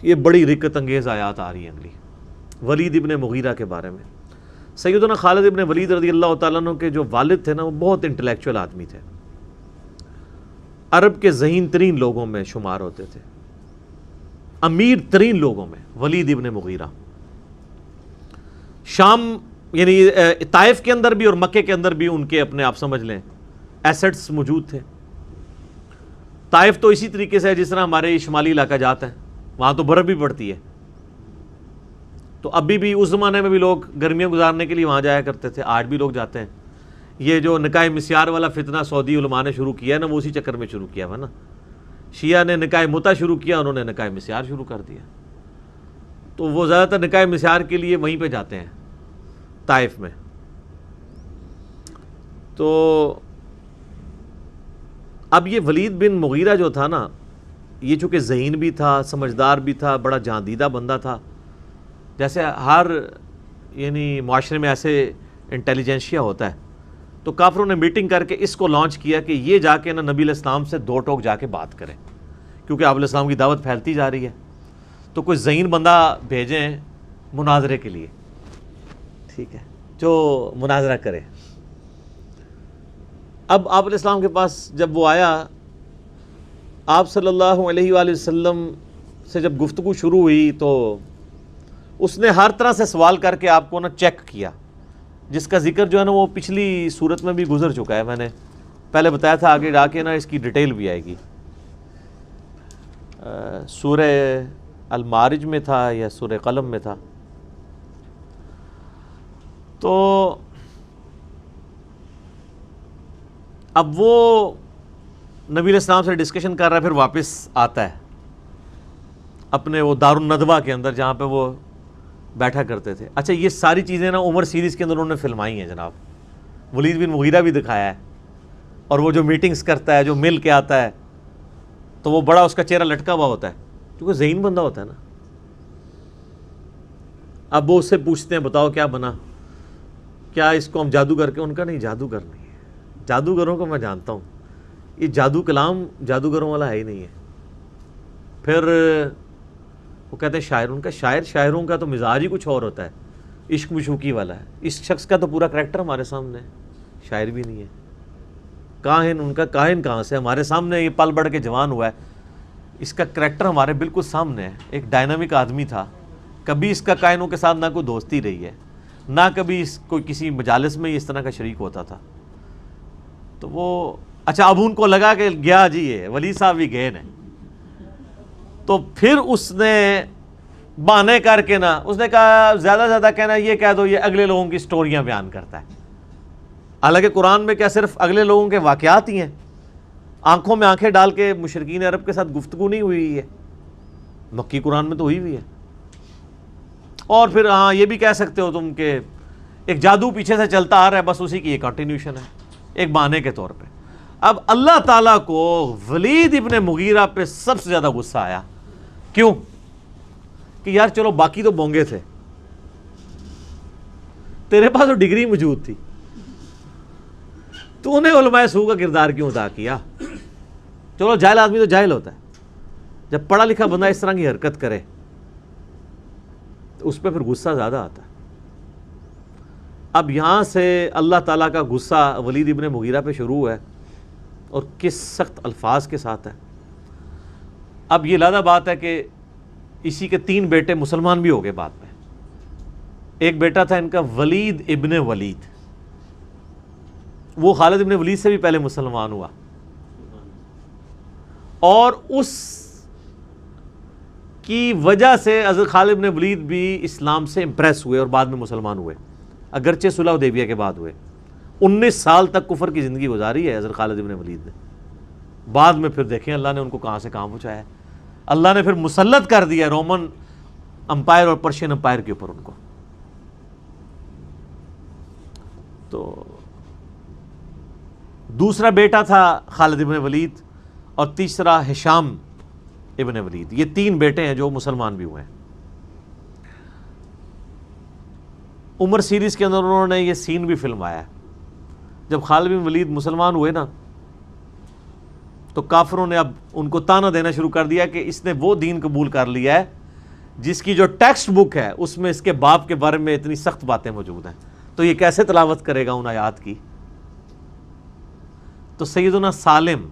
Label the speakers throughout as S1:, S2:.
S1: یہ بڑی رکت انگیز آیات آ رہی ہیں اگلی ولید ابن مغیرہ کے بارے میں۔ سیدنا خالد ابن ولید رضی اللہ تعالیٰ عنہ کے جو والد تھے نا، وہ بہت انٹلیکچوئل آدمی تھے، عرب کے ذہین ترین لوگوں میں شمار ہوتے تھے، امیر ترین لوگوں میں ولید ابن مغیرہ۔ شام یعنی طائف کے اندر بھی اور مکے کے اندر بھی ان کے اپنے آپ سمجھ لیں ایسٹس موجود تھے۔ طائف تو اسی طریقے سے ہے جس طرح ہمارے شمالی علاقہ جات ہیں، وہاں تو برف بھی پڑتی ہے، تو ابھی بھی اس زمانے میں بھی لوگ گرمیاں گزارنے کے لیے وہاں جایا کرتے تھے، آج بھی لوگ جاتے ہیں۔ یہ جو نکاح مسیار والا فتنہ سعودی علماء نے شروع کیا ہے نا، وہ اسی چکر میں شروع کیا ہوا نا۔ شیعہ نے نکاح متع شروع کیا، انہوں نے نکاح مسیار شروع کر دیا، تو وہ زیادہ تر نکاح مسیار کے لیے وہیں پہ جاتے ہیں طائف میں۔ تو اب یہ ولید بن مغیرہ جو تھا نا، یہ چونکہ ذہین بھی تھا، سمجھدار بھی تھا، بڑا جاندیدہ بندہ تھا، جیسے ہر یعنی معاشرے میں ایسے انٹیلیجنشیا ہوتا ہے، تو کافروں نے میٹنگ کر کے اس کو لانچ کیا کہ یہ جا کے نا نبی علیہ السلام سے دو ٹوک جا کے بات کریں، کیونکہ آپ علیہ السلام کی دعوت پھیلتی جا رہی ہے، تو کوئی ذہین بندہ بھیجیں مناظرے کے لیے، ٹھیک ہے، جو مناظرہ کرے۔ اب آپ علیہ السلام کے پاس جب وہ آیا، آپ صلی اللہ علیہ وآلہ وسلم سے جب گفتگو شروع ہوئی تو اس نے ہر طرح سے سوال کر کے آپ کو نا چیک کیا، جس کا ذکر جو ہے نا وہ پچھلی صورت میں بھی گزر چکا ہے، میں نے پہلے بتایا تھا، آگے جا کے نا اس کی ڈیٹیل بھی آئے گی۔ سورہ المعارج میں تھا یا سورہ قلم میں تھا، تو اب وہ نبی علیہ السلام سے ڈسکشن کر رہا ہے، پھر واپس آتا ہے اپنے وہ دار الندوہ کے اندر جہاں پہ وہ بیٹھا کرتے تھے۔ اچھا، یہ ساری چیزیں نا عمر سیریز کے اندر انہوں نے فلمائی ہیں جناب، ولید بن مغیرہ بھی دکھایا ہے، اور وہ جو میٹنگز کرتا ہے، جو مل کے آتا ہے، تو وہ بڑا اس کا چہرہ لٹکا ہوا ہوتا ہے، کیونکہ ذہین بندہ ہوتا ہے نا۔ اب وہ اس سے پوچھتے ہیں بتاؤ کیا بنا، کیا اس کو ہم جادوگر کے، ان کا نہیں، جادوگر نہیں ہے، جادوگروں کو میں جانتا ہوں، یہ جادو کلام جادوگروں والا ہے ہی نہیں ہے۔ پھر وہ کہتے ہیں شاعر، ان کا شاعروں کا تو مزاج ہی کچھ اور ہوتا ہے، عشق مشوقی والا ہے، اس شخص کا تو پورا کریکٹر ہمارے سامنے ہے، شاعر بھی نہیں ہے، کاہن، ان کا کاہن کہاں سے، ہمارے سامنے یہ پل بڑھ کے جوان ہوا ہے، اس کا کریکٹر ہمارے بالکل سامنے ہے، ایک ڈائنامک آدمی تھا، کبھی اس کا کائنوں کے ساتھ نہ کوئی دوستی رہی ہے، نہ کبھی اس کو کسی مجالس میں اس طرح کا شریک ہوتا تھا۔ تو وہ اچھا، اب ان کو لگا کہ گیا جی یہ ولی صاحب بھی گئے نا، تو پھر اس نے بہانے کر کے نا، اس نے کہا زیادہ سے زیادہ کہنا یہ کہہ دو یہ اگلے لوگوں کی سٹوریاں بیان کرتا ہے، حالانکہ قرآن میں کیا صرف اگلے لوگوں کے واقعات ہی ہیں، آنکھوں میں آنکھیں ڈال کے مشرکین عرب کے ساتھ گفتگو نہیں ہوئی ہے، مکی قرآن میں تو ہوئی ہے۔ اور پھر ہاں یہ بھی کہہ سکتے ہو تم کہ ایک جادو پیچھے سے چلتا آ رہا ہے، بس اسی کی ایک کنٹینیوشن ہے، ایک بہانے کے طور پہ۔ اب اللہ تعالیٰ کو ولید ابن مغیرہ پہ سب سے زیادہ غصہ آیا، کیوں؟ کہ یار چلو باقی تو بونگے تھے، تیرے پاس تو ڈگری موجود تھی، تو انہیں علماء سو کا کردار کیوں ادا کیا؟ چلو جاہل آدمی تو جاہل ہوتا ہے، جب پڑھا لکھا بندہ اس طرح کی حرکت کرے تو اس پہ پھر غصہ زیادہ آتا ہے۔ اب یہاں سے اللہ تعالیٰ کا غصہ ولید ابن مغیرہ پہ شروع ہے، اور کس سخت الفاظ کے ساتھ ہے۔ اب یہ لادہ بات ہے کہ اسی کے 3 بیٹے مسلمان بھی ہو گئے بعد میں۔ ایک بیٹا تھا ان کا ولید ابن ولید، وہ خالد ابن ولید سے بھی پہلے مسلمان ہوا، اور اس کی وجہ سے حضرت خالد ابن ولید بھی اسلام سے امپریس ہوئے اور بعد میں مسلمان ہوئے، اگرچہ صلح حدیبیہ کے بعد ہوئے۔ 19 سال تک کفر کی زندگی گزاری ہے حضرت خالد ابن ولید نے، بعد میں پھر دیکھیں اللہ نے ان کو کہاں سے کہاں پہنچایا ہے، اللہ نے پھر مسلط کر دیا رومن امپائر اور پرشین امپائر کے اوپر ان کو۔ تو دوسرا بیٹا تھا خالد ابن ولید، اور تیسرا ہشام ابن ولید، یہ 3 بیٹے ہیں جو مسلمان بھی ہوئے ہیں۔ عمر سیریز کے اندر انہوں نے یہ سین بھی فلمایا ہے، جب خالد بن ولید مسلمان ہوئے نا، تو کافروں نے اب ان کو تانا دینا شروع کر دیا کہ اس نے وہ دین قبول کر لیا ہے جس کی جو ٹیکسٹ بک ہے اس میں اس کے باپ کے بارے میں اتنی سخت باتیں موجود ہیں، تو یہ کیسے تلاوت کرے گا ان آیات کی؟ تو سیدنا سالم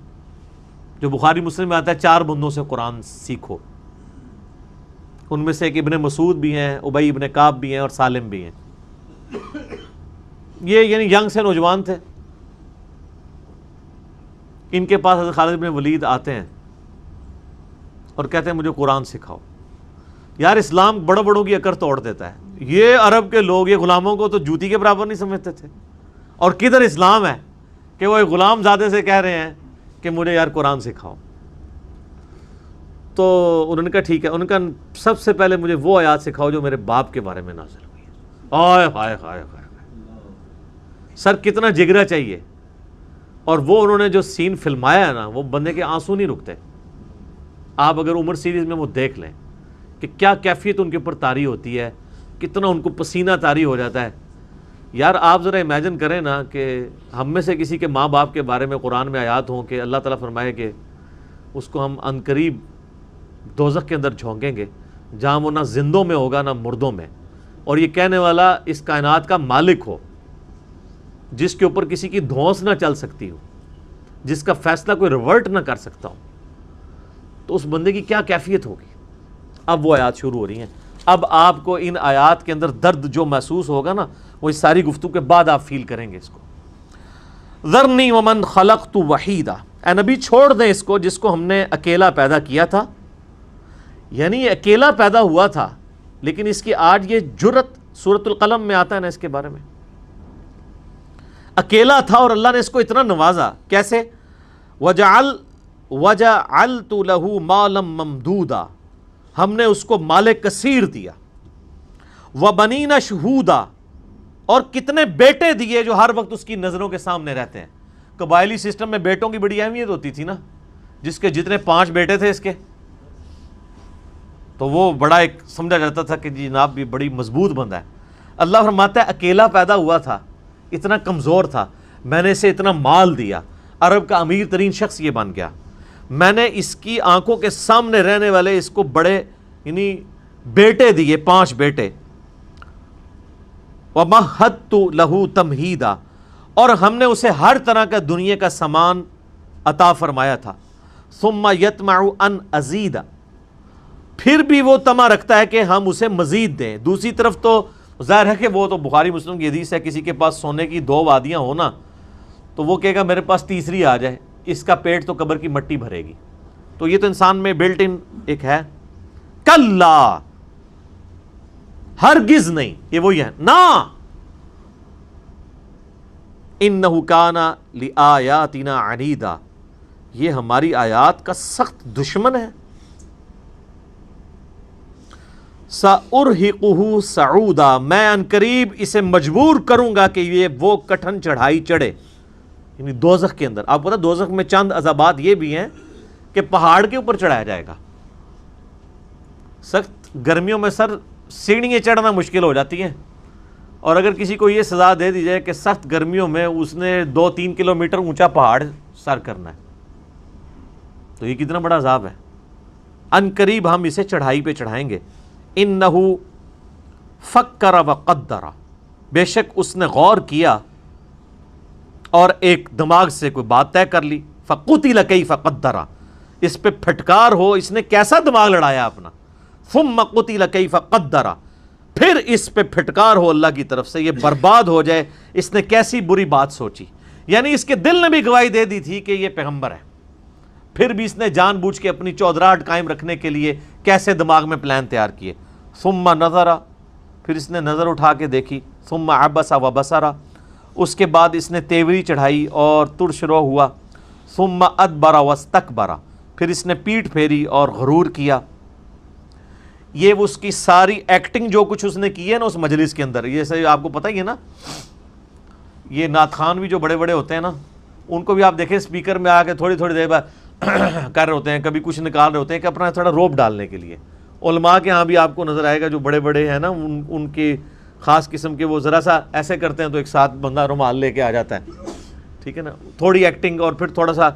S1: جو بخاری مسلم میں آتا ہے 4 بندوں سے قرآن سیکھو، ان میں سے ایک ابن مسعود بھی ہیں، ابی ابن کعب بھی ہیں اور سالم بھی ہیں. یہ یعنی ینگ سے نوجوان تھے. ان کے پاس حضرت خالد بن ولید آتے ہیں اور کہتے ہیں مجھے قرآن سکھاؤ. یار اسلام بڑوں بڑوں کی اکڑ توڑ دیتا ہے. یہ عرب کے لوگ یہ غلاموں کو تو جوتی کے برابر نہیں سمجھتے تھے، اور کدھر اسلام ہے کہ وہ ایک غلام زادے سے کہہ رہے ہیں کہ مجھے یار قرآن سکھاؤ. تو انہوں نے کہا ٹھیک ہے. انہوں نے کہا سب سے پہلے مجھے وہ آیات سکھاؤ جو میرے باپ کے بارے میں نازل ہوئی ہے. ہائے ہائے ہائے ہائے سر کتنا جگرا چاہیے. اور وہ انہوں نے جو سین فلمایا ہے نا، وہ بندے کے آنسو نہیں رکتے. آپ اگر عمر سیریز میں وہ دیکھ لیں کہ کیا کیفیت ان کے اوپر طاری ہوتی ہے، کتنا ان کو پسینہ طاری ہو جاتا ہے. یار آپ ذرا امیجن کریں نا کہ ہم میں سے کسی کے ماں باپ کے بارے میں قرآن میں آیات ہوں کہ اللہ تعالیٰ فرمائے کہ اس کو ہم عنقریب دوزخ کے اندر جھونکیں گے جہاں وہ نہ زندوں میں ہوگا نہ مردوں میں، اور یہ کہنے والا اس کائنات کا مالک ہو جس کے اوپر کسی کی دھونس نہ چل سکتی ہو، جس کا فیصلہ کوئی ریورٹ نہ کر سکتا ہو، تو اس بندے کی کیا کیفیت ہوگی. اب وہ آیات شروع ہو رہی ہیں. اب آپ کو ان آیات کے اندر درد جو محسوس ہوگا نا، وہ اس ساری گفتگو کے بعد آپ فیل کریں گے اس کو. ذرنی ومن خلقت وحیدا، اے نبی چھوڑ دیں اس کو جس کو ہم نے اکیلا پیدا کیا تھا. یعنی اکیلا پیدا ہوا تھا، لیکن اس کی آج یہ جرت سورۃ القلم میں آتا ہے نا اس کے بارے میں. اکیلا تھا اور اللہ نے اس کو اتنا نوازا. کیسے؟ وَجَعَلْتُ لَهُ مَالًا مَمْدُودًا، ہم نے اس کو مال کثیر دیا. وَبَنِينَ شُهُودًا، اور کتنے بیٹے دیے جو ہر وقت اس کی نظروں کے سامنے رہتے ہیں. قبائلی سسٹم میں بیٹوں کی بڑی اہمیت ہوتی تھی نا. جس کے جتنے 5 بیٹے تھے اس کے، تو وہ بڑا ایک سمجھا جاتا تھا کہ جی جناب بھی بڑی مضبوط بندہ ہے. اللہ فرماتا ہے اکیلا پیدا ہوا تھا، اتنا کمزور تھا، میں نے اسے اتنا مال دیا، عرب کا امیر ترین شخص یہ بن گیا. میں نے اس کی آنکھوں کے سامنے رہنے والے اس کو بڑے یعنی بیٹے دیے، 5 بیٹے. وَمَهَّدتُّ لَهُ تَمْهِيدًا، اور ہم نے اسے ہر طرح کا دنیا کا سامان عطا فرمایا تھا. ثُمَّ يَطْمَعُ أَنْ أَزِيدَ، پھر بھی وہ طمع رکھتا ہے کہ ہم اسے مزید دیں. دوسری طرف تو ظاہر ہے کہ وہ تو بخاری مسلم کی حدیث ہے، کسی کے پاس سونے کی 2 وادیاں ہو نا تو وہ کہے گا میرے پاس تیسری آ جائے، اس کا پیٹ تو قبر کی مٹی بھرے گی. تو یہ تو انسان میں بلٹ ان ایک ہے. کلا، ہرگز نہیں، یہ وہی ہے نا. انہ کان لآیاتنا عنیدا، یہ ہماری آیات کا سخت دشمن ہے. سأرہقہ صعودا، میں عنقریب اسے مجبور کروں گا کہ یہ وہ کٹھن چڑھائی چڑھے، یعنی دوزخ کے اندر. آپ پتہ دوزخ میں چند عذابات یہ بھی ہیں کہ پہاڑ کے اوپر چڑھایا جائے گا. سخت گرمیوں میں سر سیڑھیاں چڑھنا مشکل ہو جاتی ہیں، اور اگر کسی کو یہ سزا دے دی جائے کہ سخت گرمیوں میں اس نے 2-3 کلومیٹر اونچا پہاڑ سر کرنا ہے، تو یہ کتنا بڑا عذاب ہے. عنقریب ہم اسے چڑھائی پہ چڑھائیں گے. انہ فکر وقدر، بے شک اس نے غور کیا اور ایک دماغ سے کوئی بات طے کر لی. فقتل کیف قدر، اس پہ پھٹکار ہو اس نے کیسا دماغ لڑایا اپنا. ثم قتل کیف قدر، پھر اس پہ پھٹکار ہو اللہ کی طرف سے، یہ برباد ہو جائے اس نے کیسی بری بات سوچی. یعنی اس کے دل نے بھی گواہی دے دی تھی کہ یہ پیغمبر ہے، پھر بھی اس نے جان بوجھ کے اپنی چودراہٹ قائم رکھنے کے لیے کیسے دماغ میں پلان تیار کیے. ثم نظر، پھر اس نے نظر اٹھا کے دیکھی. ثم عبس وبصر، اس کے بعد اس نے تیوری چڑھائی اور ترش رو ہوا. ثم ادبر واستکبر، پھر اس نے پیٹھ پھیری اور غرور کیا. یہ اس کی ساری ایکٹنگ جو کچھ اس نے کی ہے نا اس مجلس کے اندر، یہ صحیح آپ کو پتہ ہی ہے نا، یہ نعت خوان بھی جو بڑے بڑے ہوتے ہیں نا، ان کو بھی آپ دیکھیں اسپیکر میں آ کے تھوڑی تھوڑی دیر بعد کر رہے ہوتے ہیں، کبھی کچھ نکال رہے ہوتے ہیں کہ اپنا تھوڑا روپ ڈالنے کے لیے. علماء کے ہاں بھی آپ کو نظر آئے گا جو بڑے بڑے ہیں نا، ان کی خاص قسم کے وہ ذرا سا ایسے کرتے ہیں تو ایک ساتھ بندہ رومال لے کے آ جاتا ہے، ٹھیک ہے نا، تھوڑی ایکٹنگ اور پھر تھوڑا سا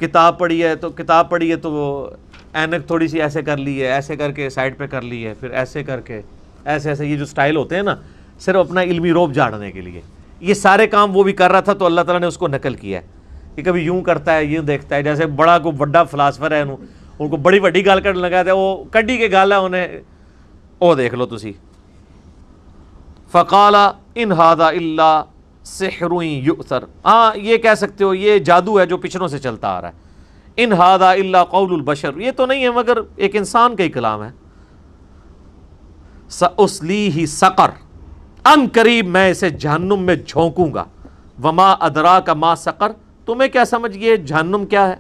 S1: کتاب پڑھی ہے تو وہ اینک تھوڑی سی ایسے کر لی ہے، ایسے کر کے سائڈ پہ کر لی ہے، پھر ایسے کر کے ایسے یہ جو سٹائل ہوتے ہیں نا صرف اپنا علمی روب جھاڑنے کے لیے، یہ سارے کام وہ بھی کر رہا تھا تو اللہ تعالیٰ نے اس کو نقل کیا ہے کہ کبھی یوں کرتا ہے، یوں دیکھتا ہے، جیسے بڑا کو بڑا فلاسفر ہے ان کو بڑی وڈی گل کرنے لگا تھا، وہ کڈی کے گل ہے انہیں وہ دیکھ لو تسی. فقال ان ھذا الا سحر یؤثر، ہاں یہ کہہ سکتے ہو یہ جادو ہے جو پچھڑوں سے چلتا آ رہا ہے. ان ھذا الا قول البشر، یہ تو نہیں ہے مگر ایک انسان کا ہی کلام ہے. سأصلیہ سقر، ان قریب میں اسے جہنم میں جھونکوں گا. وما ادراک ما سقر، تمہیں کیا سمجھ یہ جہنم کیا ہے،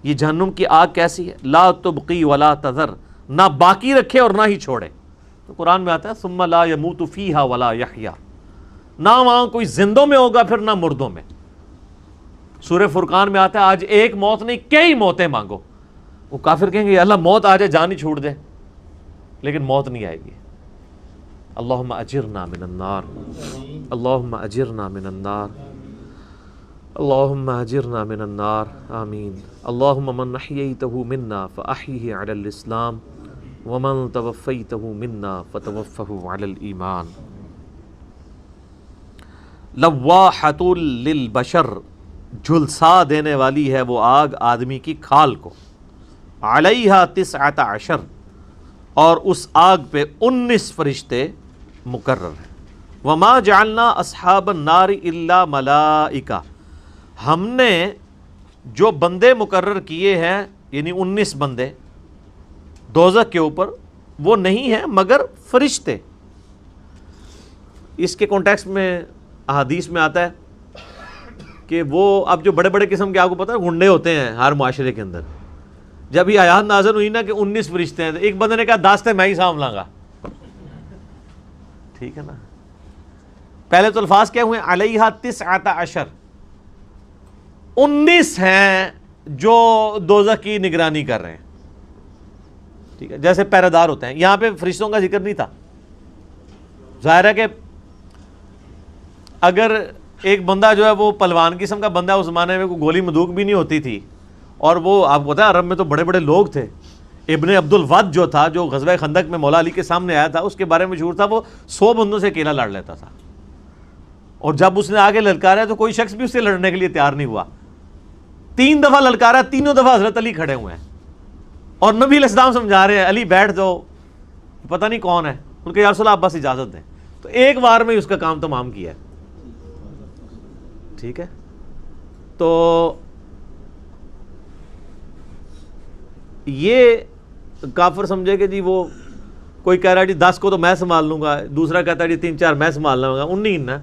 S1: یہ جہنم کی آگ کیسی ہے. لا تبقی ولا تذر، نہ باقی رکھے اور نہ ہی چھوڑے. تو قرآن میں آتا ہے ثم لا يموت فیہا ولا یحیا، نہ وہاں کوئی زندوں میں ہوگا پھر نہ مردوں میں. سورہ فرقان میں آتا ہے آج ایک موت نہیں کئی موتیں مانگو. وہ کافر کہیں گے اللہ موت آ جائے جان ہی چھوڑ دے، لیکن موت نہیں آئے گی. اللہم اجرنا من النار، اللہم اجرنا من النار، اللہم اجرنا من النار، آمین. اللہم من احییتہ منا فاحیہ علی الاسلام ومن توفیتہ منا فتوفہ علی الایمان. لواحۃ للبشر، جھلسا دینے والی ہے وہ آگ آدمی کی کھال کو. علیہا 19، اور اس آگ پہ 19 فرشتے مقرر ہیں. وما جعلنا اصحاب النار الا ملائکہ، ہم نے جو بندے مقرر کیے ہیں یعنی 19 بندے دوزخ کے اوپر، وہ نہیں ہیں مگر فرشتے. اس کے کانٹیکسٹ میں احادیث میں آتا ہے کہ وہ اب جو بڑے بڑے قسم کے آپ کو پتہ ہے گنڈے ہوتے ہیں ہر معاشرے کے اندر، جب یہ آیات نازل ہوئی نا کہ 19 فرشتے ہیں، ایک بندے نے کہا 10 میں ہی سام لاں گا. ٹھیک ہے نا، پہلے تو الفاظ کیا ہوئے علیہا 19، 19 ہیں جو دوزخ کی نگرانی کر رہے ہیں. ٹھیک ہے، جیسے پہرے دار ہوتے ہیں. یہاں پہ فرشتوں کا ذکر نہیں تھا. ظاہر ہے کہ اگر ایک بندہ جو ہے وہ پلوان قسم کا بندہ، اس زمانے میں کوئی گولی بندوق بھی نہیں ہوتی تھی، اور وہ آپ کو پتا ہے عرب میں تو بڑے بڑے لوگ تھے. ابن عبد الود جو تھا، جو غزوہ خندق میں مولا علی کے سامنے آیا تھا، اس کے بارے میں مشہور تھا وہ 100 بندوں سے اکیلا لڑ لیتا تھا. اور جب اس نے آگے للکارا تو کوئی شخص بھی اس سے لڑنے کے لیے تیار نہیں ہوا. 3 دفعہ للکارا، تینوں دفعہ حضرت علی کھڑے ہوئے ہیں اور نبی علیہ السلام سمجھا رہے ہیں علی بیٹھ جاؤ، پتہ نہیں کون ہے. ان کے یا رسول اللہ آپ بس اجازت دیں. تو ایک بار میں اس کا کام تمام کیا ہے. ٹھیک ہے، تو یہ کافر سمجھے کہ جی وہ کوئی کہہ رہا ہے جی 10 کو تو میں سنبھال لوں گا، دوسرا کہتا ہے جی 3-4 میں سنبھال لوں گا. 19 نا.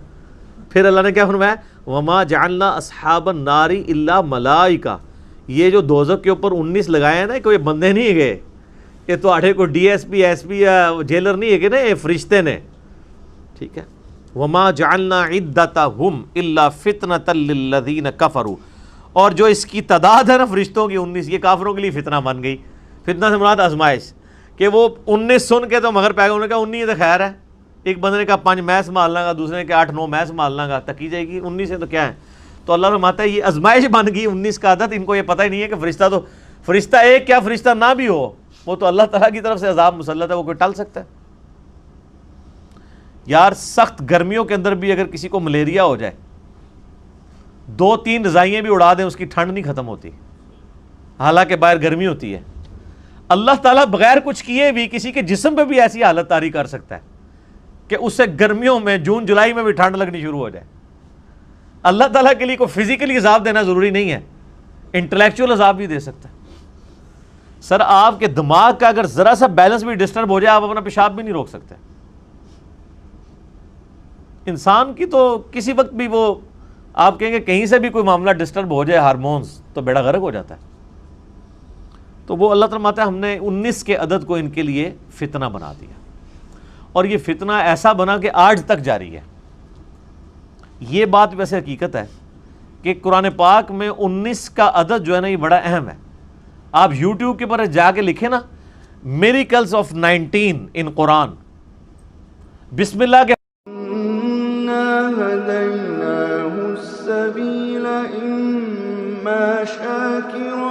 S1: پھر اللہ نے کیا فرمایا وما جعلنا اصحاب النار الا ملائکہ، یہ جو دوزخ کے اوپر 19 لگائے ہیں نا، کوئی بندے نہیں گئے، یہ تو آٹھے کو D S P S P یا جیلر نہیں ہے کہ نا، یہ فرشتے نے. ٹھیک ہے، وما جعلنا عدتہم الا فتنۃ للذین کفروا، اور جو اس کی تعداد ہے نا فرشتوں کی 19، یہ کافروں کے لیے فتنہ بن گئی. فتنہ سے مراد آزمائش، کہ وہ 19 سن کے تو مگر پیغمبر نے کہا 19 تو خیر ہے. ایک بندے نے کہا 5 میں سنبھال لاں گا، دوسرے نے کہا 8-9 میں سنبھال لاں گا، تکی جائے گی. 19 ہے تو کیا ہے. تو اللہ فرماتا ہے یہ آزمائش بن گئی 19 کا عدد. ان کو یہ پتہ ہی نہیں ہے کہ فرشتہ ایک کیا فرشتہ نہ بھی ہو، وہ تو اللہ تعالیٰ کی طرف سے عذاب مسلط ہے، وہ کوئی ٹل سکتا ہے. یار سخت گرمیوں کے اندر بھی اگر کسی کو ملیریا ہو جائے، 2-3 رضائیاں بھی اڑا دیں، اس کی ٹھنڈ نہیں ختم ہوتی، حالانکہ باہر گرمی ہوتی ہے. اللہ تعالیٰ بغیر کچھ کیے بھی کسی کے جسم پہ بھی ایسی حالت طاری کر سکتا ہے کہ اس سے گرمیوں میں جون جولائی میں بھی ٹھنڈ لگنی شروع ہو جائے. اللہ تعالیٰ کے لیے کوئی فزیکلی عذاب دینا ضروری نہیں ہے، انٹلیکچوئل عذاب بھی دے سکتا ہے. سر آپ کے دماغ کا اگر ذرا سا بیلنس بھی ڈسٹرب ہو جائے، آپ اپنا پیشاب بھی نہیں روک سکتے. انسان کی تو کسی وقت بھی وہ آپ کہیں گے کہیں سے بھی کوئی معاملہ ڈسٹرب ہو جائے، ہارمونز، تو بیڑا غرق ہو جاتا ہے. تو وہ اللہ تعالیٰ ماتا ہے ہم نے 19 کے عدد کو ان کے لیے فتنہ بنا دیا، اور یہ فتنہ ایسا بنا کہ آج تک جاری ہے. یہ بات ویسے حقیقت ہے کہ قرآن پاک میں 19 کا عدد جو ہے نا یہ بڑا اہم ہے. آپ یوٹیوب کے پر جا کے لکھیں نا میریکلز آف 19 ان قرآن، بسم اللہ کے
S2: إما شاكرا